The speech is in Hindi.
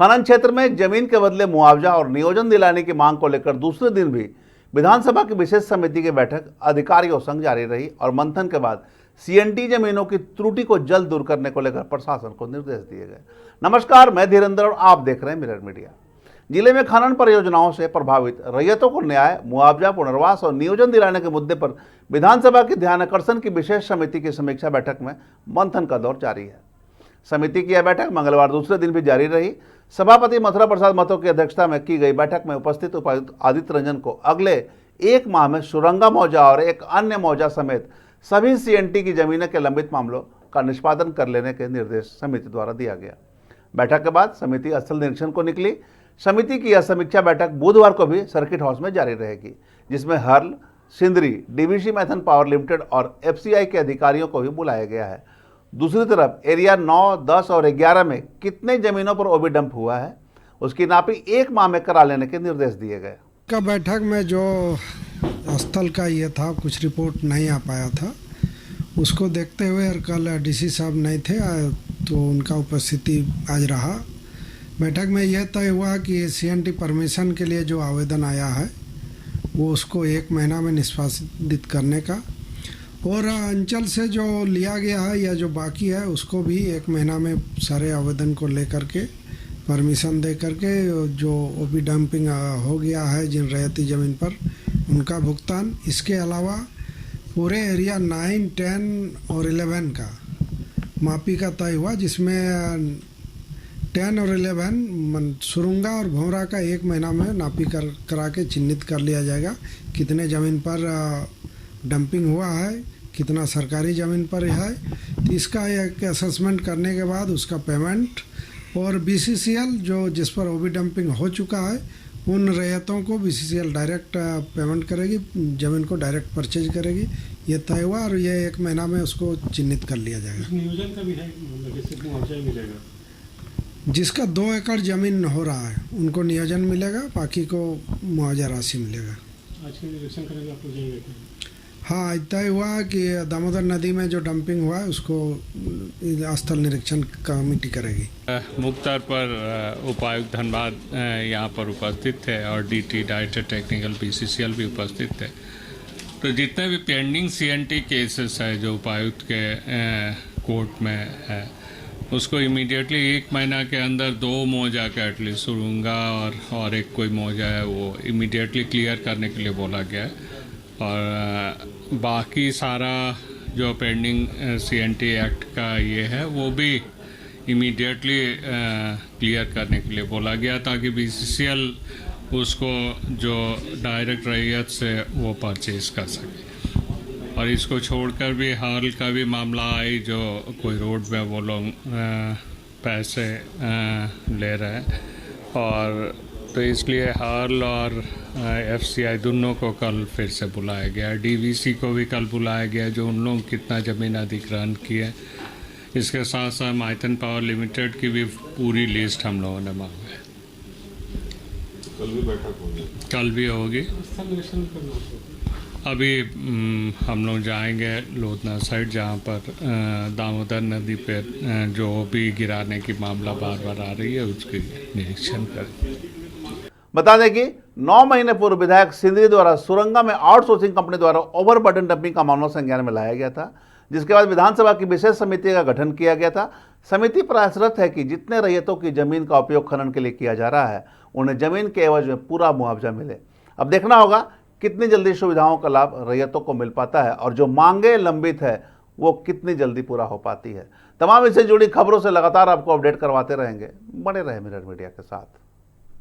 खनन क्षेत्र में जमीन के बदले मुआवजा और नियोजन दिलाने की मांग को लेकर दूसरे दिन भी विधानसभा की विशेष समिति की बैठक अधिकारियों संग जारी रही और मंथन के बाद सीएनटी जमीनों की त्रुटि को जल्द दूर करने को लेकर प्रशासन को निर्देश दिए गए। नमस्कार, मैं धीरेन्द्र और आप देख रहे हैं मिरर मीडिया। जिले में खनन परियोजनाओं से प्रभावित रैयतों को न्याय, मुआवजा, पुनर्वास और नियोजन दिलाने के मुद्दे पर विधानसभा के ध्यानाकर्षण की विशेष समिति की समीक्षा बैठक में मंथन का दौर जारी है। समिति की यह बैठक मंगलवार दूसरे दिन भी जारी रही। सभापति मथुरा प्रसाद महतो की अध्यक्षता में की गई बैठक में उपस्थित उपायुक्त आदित्य रंजन को अगले एक माह में सुरंगा मौजा और एक अन्य मौजा समेत सभी सीएनटी की जमीन के लंबित मामलों का निष्पादन कर लेने के निर्देश समिति द्वारा दिया गया। बैठक के बाद समिति स्थल निरीक्षण को निकली। समिति की यह समीक्षा बैठक बुधवार को भी सर्किट हाउस में जारी रहेगी, जिसमें hurl, Sindri, DVC Maithon power limited और एफसीआई के अधिकारियों को भी बुलाया गया है। दूसरी तरफ एरिया 9, 10 और 11 में कितने जमीनों पर ओबी डंप हुआ है, उसकी नापी एक माह में करा लेने के निर्देश दिए गए। का बैठक में जो स्थल का ये था, कुछ रिपोर्ट नहीं आ पाया था, उसको देखते हुए और कल डीसी साहब नहीं थे तो उनका उपस्थिति आज रहा। बैठक में यह तय हुआ कि सीएनटी परमिशन के लिए जो आवेदन आया है वो उसको एक महीना में निष्पादित करने का, और अंचल से जो लिया गया है या जो बाकी है उसको भी एक महीना में सारे आवेदन को लेकर के परमिशन दे करके जो ओबी डंपिंग हो गया है जिन रैयती ज़मीन पर उनका भुगतान। इसके अलावा पूरे एरिया 9, 10 और 11 का मापी का तय हुआ, जिसमें 10 और 11 सुरुंगा और भौरा का एक महीना में नापी करा के चिन्हित कर लिया जाएगा कितने ज़मीन पर डंपिंग हुआ है, कितना सरकारी ज़मीन पर है। तो इसका एक असेसमेंट करने के बाद उसका पेमेंट, और बीसीसीएल जो जिस पर ओबी डंपिंग हो चुका है उन रैयतों को बीसीसीएल डायरेक्ट पेमेंट करेगी, ज़मीन को डायरेक्ट परचेज करेगी। ये तय हुआ और ये एक महीना में उसको चिन्हित कर लिया जाएगा। नियोजन का भी है, जैसे मुआवजा मिलेगा। जिसका 2 एकड़ ज़मीन हो रहा है उनको नियोजन मिलेगा, बाकी को मुआवजा राशि मिलेगा। आज के निरीक्षण करेंगे आप लोग जाएंगे? हाँ, तय हुआ कि दामोदर नदी में जो डंपिंग हुआ है उसको स्थल निरीक्षण कमेटी करेगी। मुख्य तौर पर उपायुक्त धनबाद यहाँ पर उपस्थित थे और डीटी डायरेक्टर टेक्निकल बीसीसीएल भी उपस्थित थे। तो जितने भी पेंडिंग सीएनटी केसेस है जो उपायुक्त के कोर्ट में है, उसको इमीडिएटली एक महीना के अंदर 2 मौजा का एटलीस्ट सुरुंगा और एक कोई मौजा है वो इमीडिएटली क्लियर करने के लिए बोला गया है। और बाकी सारा जो पेंडिंग सीएनटी एक्ट का ये है वो भी इमीडिएटली क्लियर करने के लिए बोला गया, ताकि बीसीसीएल उसको जो डायरेक्ट रैयत से वो परचेज कर सके। और इसको छोड़कर भी हाल का भी मामला आई जो कोई रोड में वो लोग पैसे ले रहे हैं, और तो इसलिए हाल और एफसीआई दोनों को कल फिर से बुलाया गया। डीवीसी को भी कल बुलाया गया जो उन लोग कितना ज़मीन अधिग्रहण की है। इसके साथ साथ मैथन पावर लिमिटेड की भी पूरी लिस्ट हम लोगों ने मांगा है। कल भी बैठक होगी? कल भी होगी। अभी हम लोग जाएंगे लोधना साइड, जहाँ पर दामोदर नदी पे जो भी गिराने की मामला बार बार आ रही है उसकी निरीक्षण करेंगे। बता दें कि 9 महीने पूर्व विधायक सिंदरी द्वारा सुरंगा में आउटसोर्सिंग कंपनी द्वारा ओवरबर्डन डंपिंग का मामला संज्ञान में लाया गया था, जिसके बाद विधानसभा की विशेष समिति का गठन किया गया था। समिति प्रयासरत है कि जितने रैयतों की जमीन का उपयोग खनन के लिए किया जा रहा है उन्हें जमीन के एवज में पूरा मुआवजा मिले। अब देखना होगा कितनी जल्दी सुविधाओं का लाभ रैयतों को मिल पाता है और जो मांगे लंबित है वो कितनी जल्दी पूरा हो पाती है। तमाम इससे जुड़ी खबरों से लगातार आपको अपडेट करवाते रहेंगे। बने रहे मिरर मीडिया के साथ।